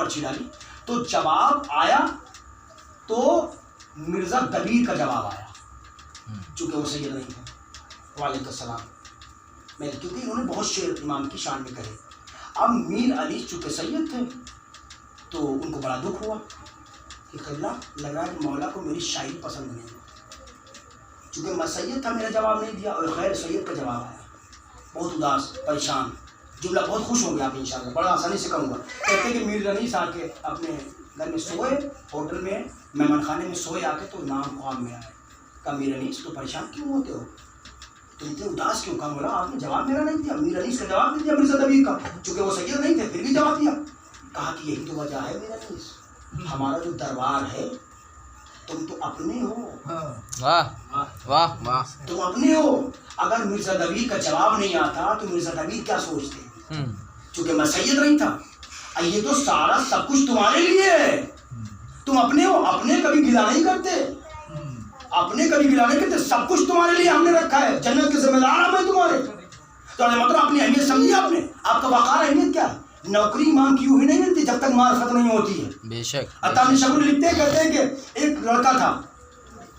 پرچی ڈالی تو جواب آیا تو مرزا دبیر کا جواب آیا، چونکہ وہ سید نہیں تھے وعلیکم السلام، کیونکہ انہوں نے بہت شعر امام کی شان میں کہے۔ اب میر علی چونکہ سید تھے تو ان کو بڑا دکھ ہوا کہ قبلہ لگ رہا ہے کہ مولا کو میری شاعری پسند نہیں، چونکہ میں سید تھا میرا جواب نہیں دیا اور غیر سید کا جواب آیا، بہت اداس پریشان، جملہ بہت خوش ہوں گے آپ انشاءاللہ، بڑا آسانی سے کروں گا۔ کہتے ہیں کہ میر رنیس آ کے اپنے گھر میں سوئے، ہوٹل میں مہمان خانے میں سوئے آ کے تو نام خواب میں آئے، کہا میر رنیس تو پریشان کیوں ہوتے ہو، تم اتنے اداس کیوں؟ کہا مولا آپ نے جواب میرا نہیں دیا، میر رنیس کا جواب نہیں دیا مرزا دبیر کا، چونکہ وہ سید نہیں تھے پھر بھی جواب دیا۔ کہا کہ یہی تو وجہ ہے میر رنیس، ہمارا جو دربار ہے تم تو اپنے ہو، واہ واہ واہ، تم اپنے ہو، اگر مرزا دبیر کا جواب نہیں آتا تو مرزا دبیر کیا سوچتے، چونکہ میں سید نہیں تھا، یہ تو سارا سب کچھ تمہارے لیے ہے، تم اپنے ہو، اپنے کبھی گلا نہیں کرتے، اپنے کبھی گلا نہیں کرتے، سب کچھ تمہارے لیے ہم نے رکھا ہے، جنت کے ذمہ دار ہم ہیں تمہارے، تو مطلب اپنی اہمیت سمجھی آپ نے، آپ کا وقار اہمیت کیا ہے؟ نوکری امام کی ہی نہیں ملتی جب تک معرفت نہیں ہوتی ہے۔ بے شک عطا شکر لکھتے ہیں، کہتے ہیں کہ ایک لڑکا تھا،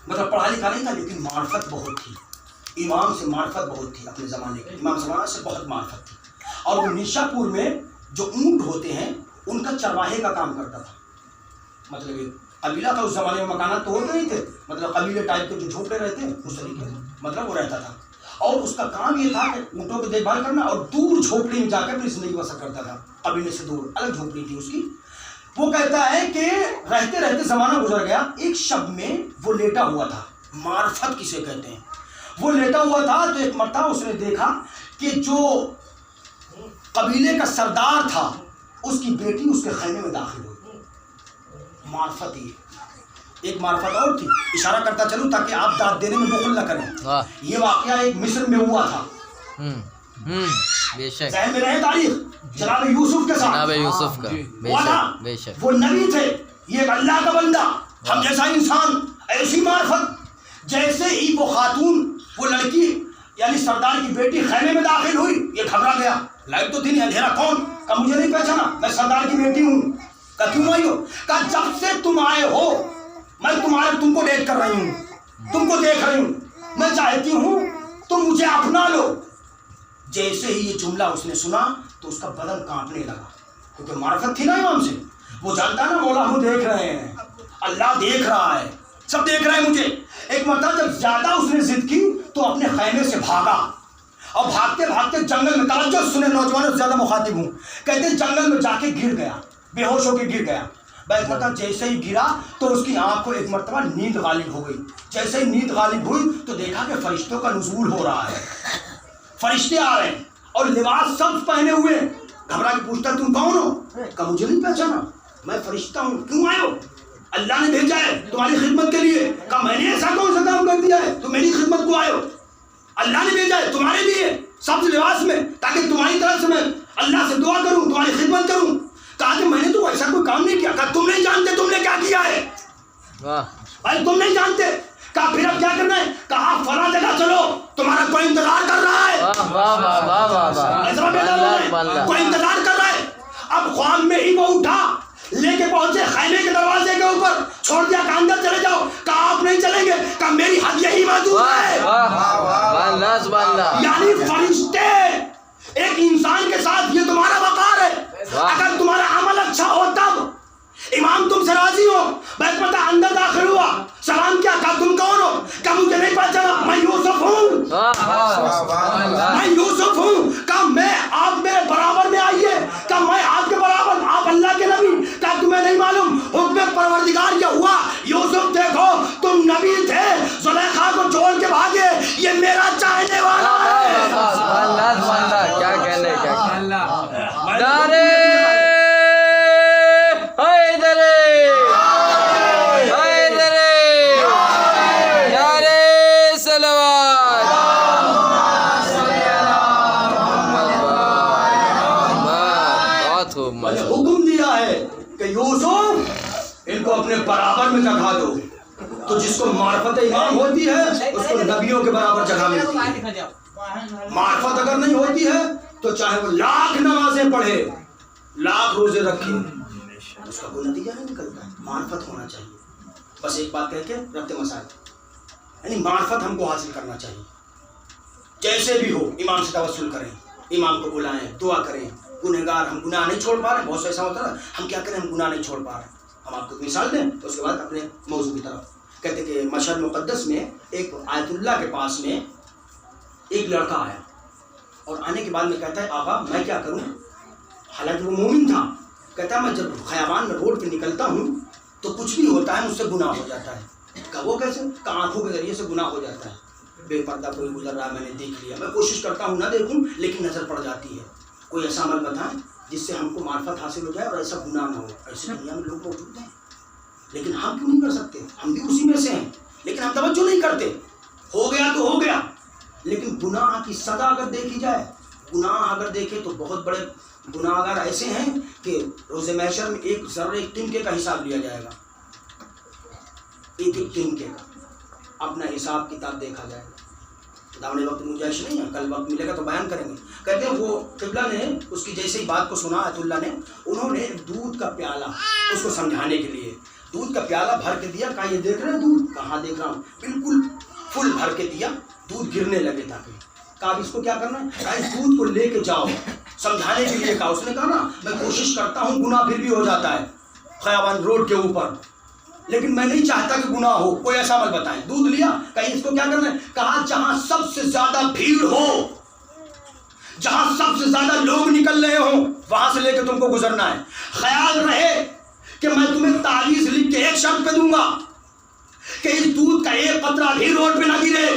مطلب پڑھا لکھا نہیں تھا لیکن معرفت بہت تھی، امام سے معرفت بہت تھی، اپنے زمانے کی امام زمانہ سے بہت معرفت تھی، اور وہ نیشا پور میں جو اونٹ ہوتے ہیں ان کا چرواہے کا کام کرتا تھا، مطلب ایک قبیلہ تھا اس زمانے میں، مکانات تو ہوتے نہیں تھے، مطلب قبیلے ٹائپ کے جو جھوپڑے رہتے ہیں اس طریقے سے مطلب وہ رہتا تھا، اور اس کا کام یہ تھا کہ اونٹوں کی دیکھ بھال کرنا اور دور جھوپڑی میں جا کر پھر زندگی بسر کرتا تھا، قبیلے سے دور الگ جھوپڑی تھی اس کی۔ وہ کہتا ہے کہ رہتے رہتے زمانہ گزر گیا، ایک شب میں وہ لیٹا ہوا تھا، معرفت کسے کہتے ہیں، وہ لیٹا ہوا تھا تو ایک مرتبہ اس نے دیکھا کہ جو قبیلے کا سردار تھا اس کی بیٹی اس کے خیمے میں داخل ہوئی، معرفت ہی ایک معرفت اور تھی، اشارہ کرتا چلوں تاکہ آپ داد دینے میں بخل نہ کریں، یہ واقعہ ایک مصر میں ہوا تھا، بے شک ذہن میں رہے تاریخ جناب یوسف کے ساتھ، جناب یوسف کا، بے شک بے شک، وہ نبی تھے، یہ ایک اللہ کا بندہ، ہم جیسا انسان، ایسی معرفت، جیسے ہی وہ خاتون وہ لڑکی یعنی سردار کی بیٹی خیمے میں داخل ہوئی، یہ گھبرا گیا، لائٹ تو تھی نہیں، اندھیرا، کون؟ کہا مجھے نہیں پہچانا، میں سردار کی بیٹی ہوں، کہا کیوں آئی ہو؟ کہا جب سے تم آئے ہو میں تم کو ڈیٹ کر رہی ہوں، تم کو دیکھ رہی ہوں، میں چاہتی ہوں تم مجھے اپنا لو۔ جیسے ہی یہ جملہ اس نے سنا تو اس کا بدن کانپنے لگا، کیونکہ معرفت تھی نا امام سے، وہ جانتا نا مولا ہم دیکھ رہے ہیں، اللہ دیکھ رہا ہے، سب دیکھ رہے ہیں مجھے۔ ایک مرتبہ جب زیادہ اس نے ضد کی تو اپنے خیمے سے بھاگا، اور بھاگتے بھاگتے جنگل میں، توجہ سنے نوجوانوں سے زیادہ مخاطب ہوں، کہتے ہیں جنگل میں جا کے گر گیا، بے ہوش ہو کے گر گیا، ایک مرتبہ جیسے ہی گرا تو اس کی آنکھ کو ایک مرتبہ نیند غالب ہو گئی، جیسے ہی نیند غالب ہوئی تو دیکھا کہ فرشتوں کا نزول ہو رہا ہے، فرشتے آ رہے ہیں اور لباس سب پہنے ہوئے، گھبرا کے پوچھتا تم کون ہو؟ کہا مجھے نہیں پہچانا، میں فرشتہ ہوں، کیوں آئے ہو؟ اللہ نے بھیجا ہے تمہاری خدمت کے لیے۔ کہا میں نے ایسا کون سا کام کر دیا ہے تو میری خدمت کو آئے ہو؟ اللہ نے بھیجا ہے تمہارے لیے سبز لباس میں تاکہ تمہاری طرف سے میں اللہ سے دعا کروں، تمہاری خدمت کروں۔ کہا کہ میں نے تو ایسا کوئی کام نہیں کیا۔ کہا تم نہیں جانتے تم نے کیا کیا ہے، بھائی تم نہیں جانتے۔ کہا پھر اب کیا کرنا ہے؟ کہا فلاں جگہ چلو، تمہارا کوئی انتظار کر رہا ہے، کوئی انتظار کر رہا ہے۔ اب خواب میں ہی وہ اٹھا، لے کے پہنچے خیمے کے دروازے کے اوپر، چھوڑ دیا کہ اندر چلے جاؤ۔ کہا آپ نہیں چلیں گے، کہا میری حد یہی موجود ہے۔ یعنی فرشتے ایک انسان کے ساتھ، یہ تمہارا وقار ہے، اگر تمہارا عمل اچھا ہو تب امام تم سے راضی ہو۔ بیت پتہ اندر داخل ہوا، سلام کیا، کہا تم کون ہو؟ کہا مجھے نہیں پہچانا، میں یوسف ہوں، میں یوسف ہوں۔ کہا میں آپ میرے برابر میں آئیے۔ کہا میں آپ کے برابر، آپ اللہ کے نبی۔ کہا تمہیں نہیں معلوم حکم پروردگار یہ ہوا، یوسف دیکھو تم نبی تھے، زلیخا کو چھوڑ کے بھاگے، یہ میرا چاہنے والا ہے۔ کیا کہنے، کیا حکم دیا ہے کہ یوسف ان کو اپنے برابر میں جگہ دو۔ تو جس کو معرفت امام ہوتی ہے اس کو نبیوں کے برابر جگہ ملتی ہے۔ معرفت اگر نہیں ہوتی ہے تو چاہے وہ لاکھ نمازیں پڑھے، لاکھ روزے رکھے، اس کا کوئی نتیجہ نہیں نکلتا ہے. معرفت ہونا چاہیے. بس ایک بات کہہ کے ربط مسائل، یعنی معرفت ہم کو حاصل کرنا چاہیے. جیسے بھی ہو امام سے توسل کریں، امام کو بلائیں، دعا کریں. گنہگار، ہم گناہ نہیں چھوڑ پا رہے، بہت سے ایسا ہوتا ہے ہم کیا کریں، ہم گناہ نہیں چھوڑ پا رہے. ہم آپ کو مثال دیں تو اس کے بعد اپنے موضوع کی طرف. کہتے کہ مشہد مقدس میں ایک آیت اللہ کے پاس میں ایک لڑکا آیا، اور آنے کے بعد میں کہتا ہے آقا میں کیا کروں. حالانکہ وہ مومن تھا. کہتا ہے میں جب خیابان میں روڈ پہ نکلتا ہوں تو کچھ بھی ہوتا ہے مجھ سے گناہ ہو جاتا ہے. کہا وہ کیسے؟ کہا آنکھوں کے ذریعے سے گناہ ہو جاتا ہے. بے پردہ کوئی گزر رہا ہے، میں نے دیکھ لیا، میں کوشش کرتا ہوں نہ دیکھوں لیکن نظر پڑ جاتی ہے. کوئی ایسا عمل بتائیں جس سے ہم کو معرفت حاصل ہو جائے اور ایسا گناہ نہ ہو. ایسی دنیا میں لوگ موجود ہیں، لیکن ہم کیوں نہیں کر سکتے؟ ہم بھی اسی میں سے ہیں لیکن ہم توجہ نہیں کرتے. ہو گیا تو ہو گیا، لیکن گناہ کی سزا اگر دیکھی جائے، گناہ اگر دیکھیں تو بہت بڑے گناہ اگر ایسے ہیں کہ روز محشر میں ایک ذرے ایک تنکے کا حساب لیا جائے گا. ایک تنکے کا اپنا حساب کتاب دیکھا جائے گا. داونے وقت گنجائش نہیں ہے، کل وقت ملے گا تو بیان کریں گے. کہتے ہیں وہ قبلہ نے اس کی جیسے ہی بات کو سنا آیت اللہ نے، انہوں نے دودھ کا پیالہ اس کو سمجھانے کے لیے دودھ کا پیالہ بھر کے دیا. کہا یہ دیکھ رہے ہیں دودھ؟ کہاں دیکھ رہا ہوں. بالکل فل بھر کے دیا، دودھ گرنے لگے تاکہ. کہا اب اس کو کیا کرنا ہے؟ کہا اس دودھ کو لے کے جاؤ سمجھانے کے لیے. کہا اس نے کہا نا میں کوشش کرتا ہوں، گناہ پھر بھی ہو جاتا ہے خیابان روڈ کے اوپر، لیکن میں نہیں چاہتا کہ گناہ ہو. کوئی ایسا عمل بتائیں. دودھ لیا. کہیں اس کو کیا کرنا ہے؟ کہا جہاں سب سے زیادہ بھیڑ ہو، جہاں سب سے زیادہ لوگ نکل رہے ہوں، وہاں سے لے کے تم کو گزرنا ہے. خیال رہے کہ میں تمہیں تعویذ لکھ کے ایک شرط پہ دوں گا کہ اس دودھ کا ایک قطرہ بھی روڈ پہ نہ گرے.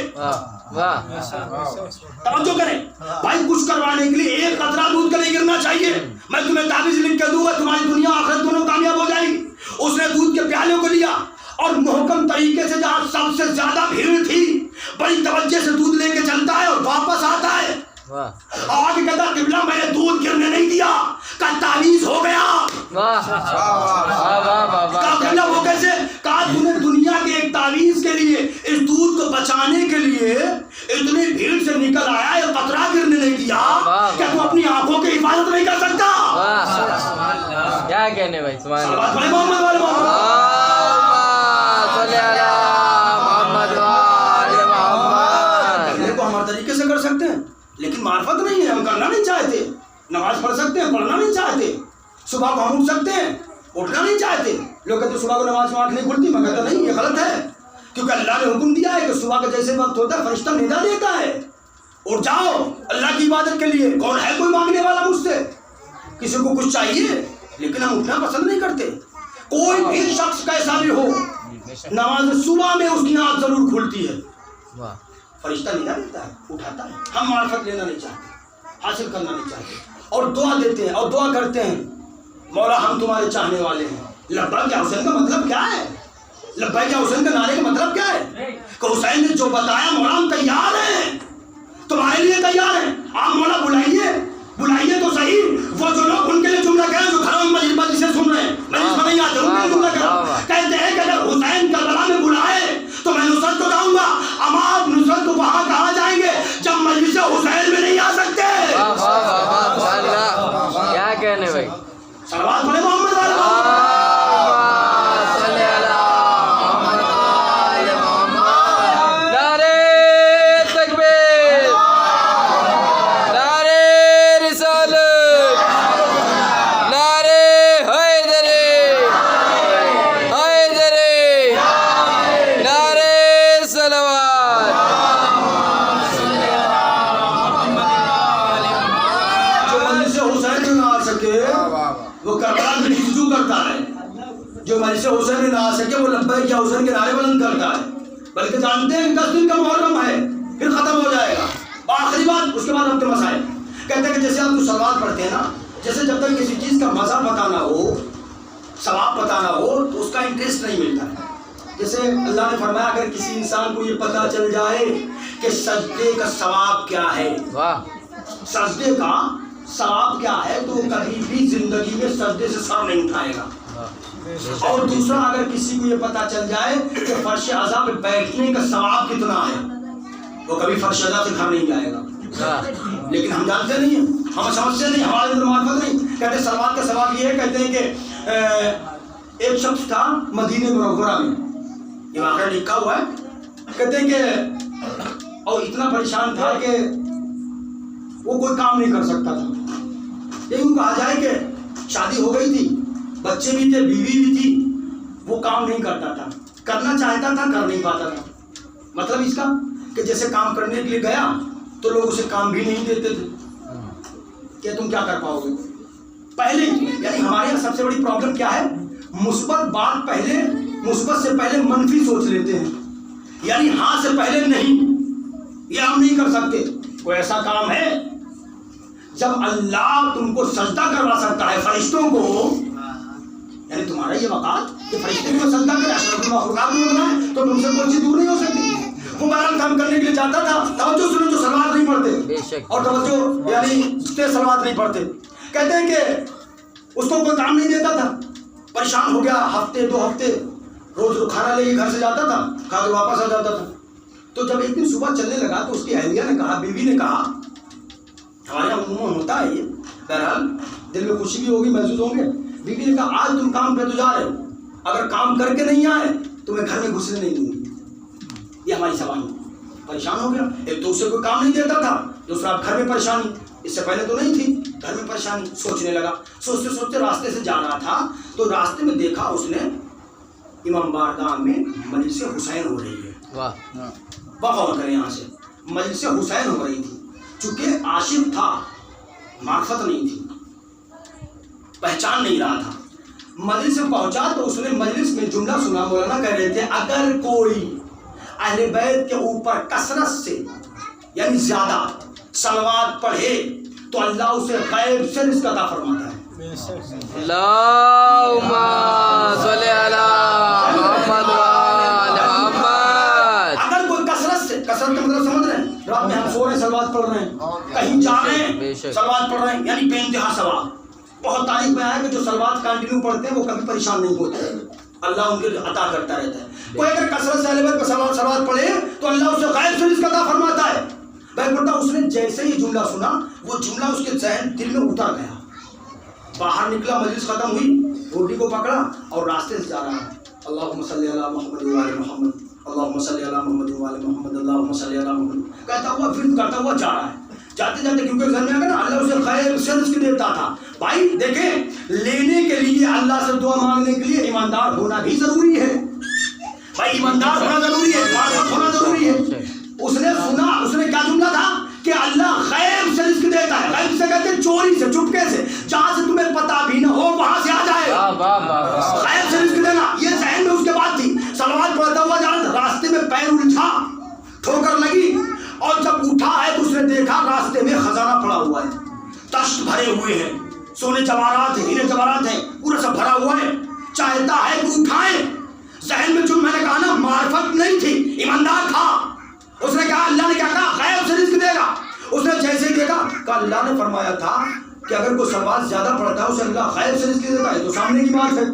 توجہ کریں بھائی، کچھ کروانے کے لیے ایک قطرہ دودھ کا نہیں گرنا چاہیے. میں تمہیں تعویذ لکھ کے دوں گا، تمہاری دنیا آخرت دونوں کامیاب ہو جائے گی. اس نے دودھ کے پیالے کو لیا اور محکم طریقے سے جہاں سب سے زیادہ بھیڑ تھی بڑی توجہ سے دودھ لے کے چلتا ہے اور واپس آتا ہے. آگے کہتا قبلہ میں نے دودھ گرنے نہیں دیا، کا تعویذ ہو گیا. کہا قبلہ وہ کیسے؟ کہا تم نے دنیا کے ایک تعویذ کے لیے اس دودھ کو بچانے کے لیے اتنی بھیڑ سے نکل آیا، یہ قطرہ گرنے نہیں دیا. کیا تم اپنی آنکھوں کی حفاظت نہیں کر سکتا؟ کیا کہنے بھائی، سبحان اللہ. محمد والے کو ہمارے طریقے سے کر سکتے ہیں لیکن معرفت نہیں ہے، ہم کرنا نہیں چاہتے. نماز پڑھ سکتے ہیں، پڑھنا نہیں چاہتے. صبح کو ہم اٹھ سکتے ہیں، اٹھنا نہیں چاہتے. لوگ کہتے ہیں صبح کو نماز میں آنکھ نہیں کھلتی. میں کہتا نہیں، یہ غلط ہے، کیونکہ اللہ نے حکم دیا ہے کہ صبح کا جیسے وقت ہوتا ہے فرشتہ ندا دیتا ہے، اٹھ جاؤ اللہ کی عبادت کے لیے. کون ہے کوئی مانگنے والا مجھ سے؟ کسی کو کچھ چاہیے، لیکن ہم اٹھنا پسند نہیں کرتے. کوئی بھی شخص کیسا بھی ہو، نماز صبح میں اس کی آنکھ ضرور کھلتی ہے، فرشتہ ندا دیتا ہے، اٹھاتا ہے. ہم معرفت لینا نہیں چاہتے، حاصل کرنا نہیں چاہتے، اور دعا دیتے ہیں اور دعا کرتے ہیں مولا ہم تمہارے چاہنے والے ہیں. لبیک یا حسین کا مطلب کیا ہے؟ لبیک یا حسین کا نعرے کا مطلب کیا ہے؟ کہ حسین نے جو بتایا مولا ہم تیار ہیں، تمہارے لیے تیار ہیں. آپ مولا بلائیے تو صحیح. وہ جو لوگ ان کے لیے جملہ کہیں جو گھروں میں مجلس سے سن رہے ہیں، مجلس میں نہیں آتے، ان کے لیے جملہ کہتے ہیں کہ اگر حسین کربلا میں بلائے تو میں نصرت کو جاؤں گا. اب آپ نصرت کو وہاں کہاں جائیں گے جب مجلس حسین میں نہیں آ سکتے؟ کیا کہنے بھائی. صلوات پڑھیں محمد والے. جو مجلس حسین میں نہ آ سکے وہ لبیک یا حسین کے نعرے بلند کرتا ہے، بلکہ جانتے ہیں 10 دن کا محرم ہے پھر ختم ہو جائے گا. آخری بات اس کے بعد ہم کے مسائل. کہتے ہیں کہ جیسے آپ صلوات پڑھتے ہیں نا، جیسے جب تک کسی چیز کا مزہ پتہ نہ ہو، ثواب پتہ نہ ہو تو اس کا انٹرسٹ نہیں ملتا ہے. جیسے اللہ نے فرمایا اگر کسی انسان کو یہ پتہ چل جائے کہ سجدے کا ثواب کیا ہے، سجدے کا ثواب کیا ہے، تو کبھی بھی زندگی میں سجدے سے سر نہیں اٹھائے گا. اور دوسرا اگر کسی کو یہ پتہ چل جائے کہ فرش عزا پہ بیٹھنے کا ثواب کتنا ہے، وہ کبھی فرش عزا سے گھر نہیں جائے گا. لیکن ہم جانتے نہیں ہیں، ہم سمجھتے نہیں، ہمارے اندر معرفت نہیں. کہتے ہیں صلوات کا ثواب یہ ہے، کہتے ہیں کہ ایک شخص تھا مدینہ منورہ میں، یہ واقعہ لکھا ہوا ہے، کہتے ہیں کہ اور اتنا پریشان تھا کہ وہ کوئی کام نہیں کر سکتا تھا، لیکن کہا جائے کہ شادی ہو گئی تھی، بچے بھی تھے، بیوی بھی تھی، وہ کام نہیں کرتا تھا، کرنا چاہتا تھا کر نہیں پاتا تھا۔ مطلب اس کا کہ جیسے کام کرنے کے لیے گیا تو لوگ اسے کام بھی نہیں دیتے تھے کہ تم کیا کر پاؤ گے۔ پہلے یعنی ہمارے یہاں سب سے بڑی پرابلم کیا ہے، مثبت بات پہلے، مثبت سے پہلے منفی سوچ لیتے ہیں، یعنی ہاں سے پہلے نہیں، یہ ہم نہیں کر سکتے۔ کوئی ایسا کام ہے جب اللہ تم کو سجدہ کروا سکتا ہے فرشتوں کو، یعنی تمہارا یہ وقت کہ فرشتے کو سجدہ کرے، اشرف المخلوقات میں بنائے، تو تم سے کوئی چیز دور نہیں ہو سکتی۔ وہ بہرحال کام کرنے کے لیے جاتا تھا، توجہ سنو، جو سلوات نہیں پڑھتے اور توجہ یعنی سلوات نہیں پڑھتے، کہتے ہیں کہ اس کو کوئی کام نہیں دیتا تھا، پریشان ہو گیا، ہفتے 2 ہفتے روز کھانا لے کے گھر سے جاتا تھا، کھا کے واپس آ جاتا تھا۔ تو جب ایک دن صبح چلنے لگا تو اس کی اہلیہ نے کہا، بیوی نے کہا، ہمارے یہاں عموماً ہوتا ہے یہ، بہرحال دل میں خوشی بھی ہوگی، محسوس ہوں گے، بیوی نے کہا آج تم کام پہ تو جا رہے ہو، اگر کام کر کے نہیں آئے تمہیں گھر میں گھسنے نہیں دوں گی۔ یہ ہماری زبان ہے۔ پریشان ہو گیا، ایک تو اسے کوئی کام نہیں دیتا تھا، دوسرا گھر میں پریشانی، اس سے پہلے تو نہیں تھی، گھر میں پریشانی، سوچنے لگا، سوچتے سوچتے راستے سے جا رہا تھا تو راستے میں دیکھا اس نے امام بارگاہ میں مجلس حسین ہو رہی ہے۔ بغور کریں یہاں سے، مجلس حسین ہو رہی تھی، چونکہ عاشق تھا، معرفت نہیں تھی، پہچان نہیں رہا تھا۔ مجلس سے پہنچا تو اس نے مجلس میں جملہ سنا، مولانا کہہ رہے تھے اگر کوئی اہل بیت کے اوپر کثرت سے یعنی زیادہ صلوات پڑھے تو اللہ اسے غیب سے رزق عطا فرماتا ہے۔ اللہم صلی علی محمد وآل محمد۔ اگر کوئی کثرت سے، کثرت کا مطلب سمجھ رہے ہیں، رات میں ہم سو رہے ہیں صلوات پڑھ رہے ہیں، کہیں جا رہے ہیں صلوات پڑھ رہے ہیں، یعنی بے انتہا ثواب۔ بہت تاریخ میں آیا کہ جو صلوات کنٹینیو پڑھتے ہیں وہ کبھی پریشان نہیں ہوتے، اللہ ان کے عطا کرتا رہتا ہے۔ کوئی اگر کثرت سے اہل بیت پر صلوات پڑھے تو اللہ اسے غیب سے رزق عطا فرماتا ہے۔ بھائی بولتا اس نے جیسے یہ جملہ سنا، وہ جملہ اس کے ذہن دل میں اتر گیا، باہر نکلا، مجلس ختم ہوئی، روٹی کو پکڑا اور راستے سے جا رہا ہے، اللہم صلی علی محمد وآل محمد، اللہم صلی علی محمد وآل محمد، اللہم صلی علی محمد کہتا ہوا ورد کرتا ہوا جا رہا ہے۔ جاتے جاتے کیونکہ ذہن میں آ گیا نا اللہ اسے خیر سے رزق دیتا تھا۔ بھائی دیکھیں، لینے کے لیے اللہ سے دعا مانگنے کے لیے ایماندار ہونا بھی ضروری ہے، بھائی ایماندار ہونا ضروری ہے، معرفت ہونا ضروری ہے۔ اس نے سنا، اس نے کیا جملہ تھا کہ اللہ غیب سے رزق دیتا ہے، غیب سے کہتے ہیں چوری سے، چپکے سے، جہاں سے تمہیں پتہ بھی نہ ہو وہاں سے آ جائے، غیب سے رزق دینا، یہ ذہن میں اس کے بعد تھی۔ صلوات پڑھتا ہوا جا رہا، راستے میں پیر الجھا، ٹھوکر لگی، اور جب اٹھا ہے تو اس نے دیکھا راستے میں خزانہ پڑا ہوا ہے، تشت بھرے ہوئے ہیں، سونے جواہرات ہیں، ہیرے جواہرات ہیں، پورا سب بھرا ہوا ہے، چاہتا ہے کہ اٹھائے۔ ذہن میں جو میں نے کہا نا معرفت نہیں تھی، ایماندار تھا، اس نے کہا، اللہ نے کیا کہا غیب سے رزق دے گا۔ اس نے جیسے دیکھا کہ اللہ نے فرمایا تھا کہ اگر کوئی صلوات زیادہ پڑھتا ہے اسے اللہ غیب سے رزق دیتا ہے، تو سامنے کی بات ہے،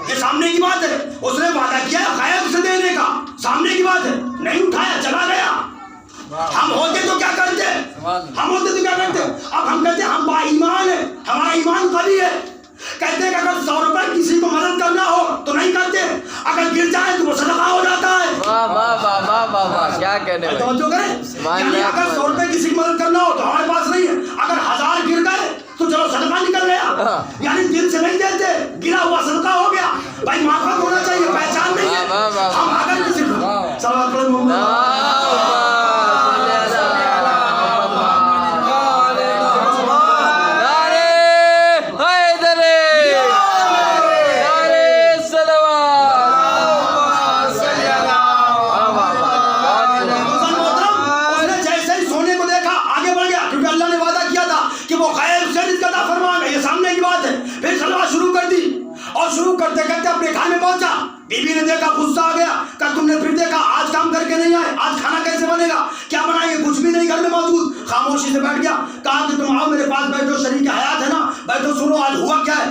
یہ سامنے کی بات ہے، اس نے وعدہ کیا غیب سے دینے کا، سامنے کی بات ہے، نہیں اٹھایا چلا گیا۔ ہم ہوتے تو کیا کرتے، ہم ہوتے تو کیا کرتے، اب ہم کہتے ہیں ہم با ایمان ہیں، ہمارا ایمان قوی ہے، کہتے ہیں کہ اگر 100 روپے کسی کو مدد کرنا ہو تو نہیں کرتے، اگر گر جائے تو وہ صدقہ ہو جاتا ہے۔ واہ واہ واہ واہ واہ واہ، کیا کہنے بھائی، توجہ کریں، یعنی اگر 100 روپے کسی کی مدد کرنا ہو تو ہمارے پاس نہیں ہے، اگر 1000 گر گئے تو چلو صدقہ نکل گیا، یعنی دل سے نہیں دیتے، گرا ہوا صدقہ ہو گیا۔ بھائی معرفت ہونا چاہیے، پہچان نہیں ہے، ہم اگر کسی صلوات پڑھیں محمد شروع کرتے کرتے اپنے گھر میں پہنچا، بیوی نے دیکھا، غصہ آ گیا، کہ تم نے پھر دیکھا آج کام کر کے نہیں آئے، آج کھانا کیسے بنے گا، کیا بنائیں گے، کچھ بھی نہیں گھر میں موجود۔ خاموشی سے بیٹھ گیا، کہا کہ تم آؤ میرے پاس بیٹھو، شریک حیات ہے نا، بیٹھو سنو آج ہوا کیا ہے۔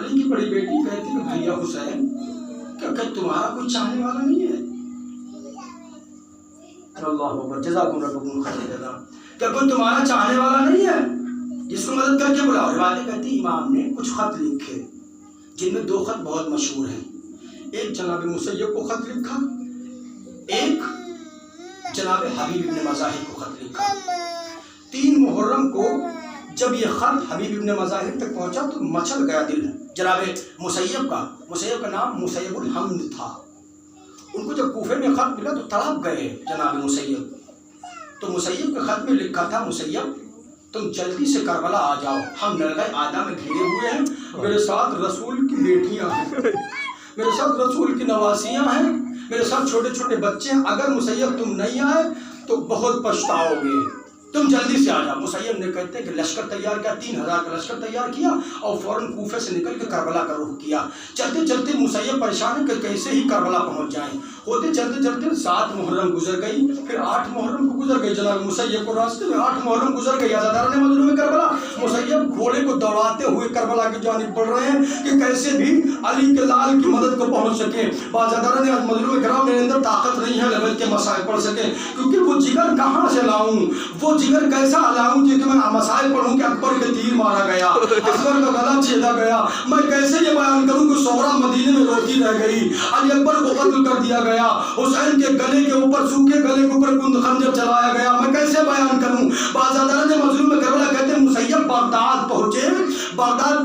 علی کی بڑی بیٹی کہتی کہ بھیا حسین کہ تمہارا کوئی چاہنے والا نہیں ہے؟ اللہ اکبر، جزاکم ربکم خیر جزا، کہ کوئی تمہارا چاہنے والا نہیں ہے جس کو مدد کر کے بلاؤ؟ روایتیں کہتی امام نے کچھ خط لکھے جن میں 2 خط بہت مشہور ہیں. ایک جناب مسیب کو خط لکھا، ایک جناب حبیب ابن مظاہر کو خط لکھا. 3 محرم کو جب یہ خط حبیب ابن مظاہر تک پہنچا تو مچل گیا دل جناب مسیب کا نام مسیب الحمد تھا. ان کو جب کوفے میں خط ملا تو تڑپ گئے جناب مسیب. تو مسیب کے خط میں لکھا تھا مسیب تم جلدی سے کربلا آ جاؤ، ہم نرغہ آدھا میں گھرے ہوئے ہیں، میرے ساتھ رسول کی بیٹیاں ہیں، میرے ساتھ رسول کی نواسیاں ہیں، میرے ساتھ چھوٹے چھوٹے بچے ہیں. اگر مسیب تم نہیں آئے تو بہت پچھتاؤ گے، تم جلدی سے آ جاؤ. مسیب نے کہتے ہیں کہ لشکر تیار کیا، 3000 کا لشکر تیار کیا اور فوراً کوفے سے نکل کے کربلا کا رخ کیا. چلتے چلتے مسیب پریشان ہے کہ کیسے ہی کربلا پہنچ جائیں. ہوتے چلتے چلتے 7 محرم گزر گئی، پھر 8 محرم کو گزر گئی. جناب مسیب کو راستے میں 8 محرم گزر گئی. عزاداران مظلوم کربلا مسیب گھوڑے کو دوڑاتے ہوئے کربلا کی جانب بڑھ رہے ہیں کہ کیسے بھی علی کے لال کی مدد کو پہنچ سکیں. عزاداران مظلوم کرام میرے اندر طاقت نہیں ہے لیول کے مسائل پڑھ سکیں، کیونکہ وہ جگر کہاں سے لاؤں، وہ جگر کیسا لاؤں کہ میں مسائل پڑھوں کہ اکبر کے تیر مارا گیا، اکبر کا گلا چھیدا گیا. میں کیسے یہ بیان کروں کہ سغرا مدینے میں روتی رہ گئی، علی اکبر کو قتل کر دیا گیا، حسین کے گلے کے اوپر سوکھے گلے کے اوپر کند خنجر چلایا گیا، میں کیسے بیان کروں. عزاداران مظلوم کربلا کہتے ہیں مسیب بغداد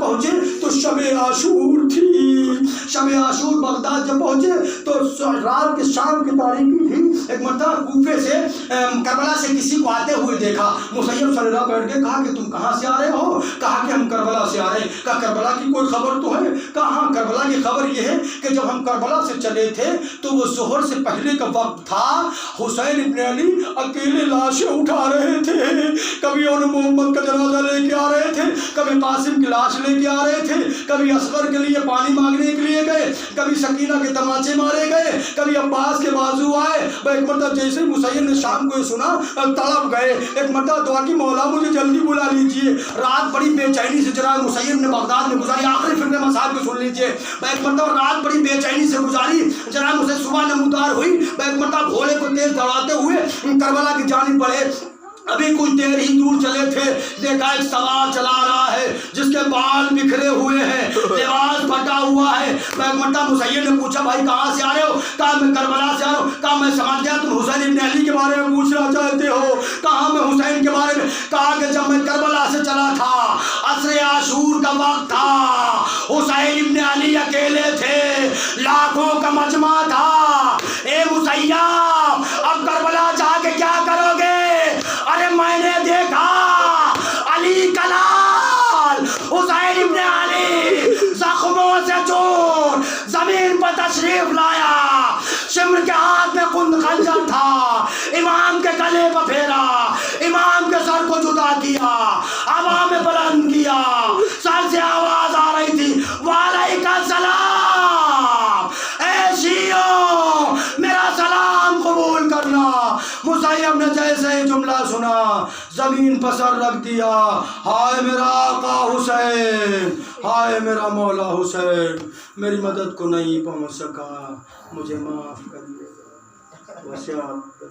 پہنچے تو شب عاشور تھی. شب عاشور بغداد جب پہنچے تو رات کے شام کی تاریکی تھی. ایک مرتبہ کوفے سے کربلا سے کسی کو آتے ہوئے دیکھا. مسیب صلی اللہ بیٹھ کے کہا کہ تم کہاں سے آ رہے ہو؟ کہا کہ ہم کربلا سے آ رہے ہیں. کہا کربلا کی کوئی خبر تو ہے؟ کہا ہاں کربلا کی خبر یہ ہے کہ جب ہم کربلا سے چلے تھے تو وہ ظہر سے پہلے کا وقت تھا، حسین ابن علی اکیلے لاشیں اٹھا رہے تھے، کبھی ان محمد کا جنازہ لے کے آ رہے تھے، کبھی قاسم کی لاش لے کے آ رہے تھے، کبھی اصغر کے لیے پانی مانگنے کے لیے گئے، کبھی سکینہ کے تماچے مارے گئے، کبھی عباس کے بازو آئے. ایک مرتبہ جیسے مسیب نے شام کو یہ سنا تڑپ گئے. ایک مرتبہ دعا کی مولا مجھے جلدی بلا لیجئے. رات بڑی بے چینی سے جناب مسیب نے بغداد میں گزاری. آخری فکر مصاحب کو سن لیجئے. ایک مرتبہ رات بڑی بے چینی سے گزاری. جناب مسیب صبح نمودار ہوئی. ایک مرتبہ گھوڑے کو تیز دوڑاتے ہوئے کربلا کی جانب بڑھے. ابھی کچھ دیر ہی دور چلے تھے، دیکھا ایک سوار چلا رہا ہے جس کے بال بکھرے ہوئے ہیں، لباس پھٹا ہوا ہے. ایک مرتبہ مسیب نے پوچھا بھائی کہاں سے آ رہے ہو؟ کہا میں کربلا سے آ رہا ہوں. کہا میں سمجھ گیا تم حسین ابن علی کے بارے میں پوچھنا چاہتے ہو. کہا میں حسین کے بارے میں. کہا کہ جب میں کربلا سے چلا تھا، عصر عاشور کا وقت تھا، حسین ابن علی اکیلے تھے، لاکھوں کا مجمع تھا. اے مسیب اب کربلا جا کے کیا کرو گے؟ ارے میں نے دیکھا علی کلال حسین ابن علی زخموں سے چور زمین پر تشریف لایا، شمر کے ہاتھ میں کند خنجر تھا، امام کے گلے پر پھیرا، امام کے سر کو جدا کیا، ہوا میں بلند کیا، سر سے آواز آ رہی تھی وعلیکم السلام، اے شیعو میرا سلام قبول کرنا. مسیب نے جیسے ہی جملہ سنا زمین پر سر رکھ دیا. ہائے میرا آقا حسین، ہائے میرا مولا حسین، میری مدد کو نہیں پہنچ سکا، مجھے معاف کریے. وسیعت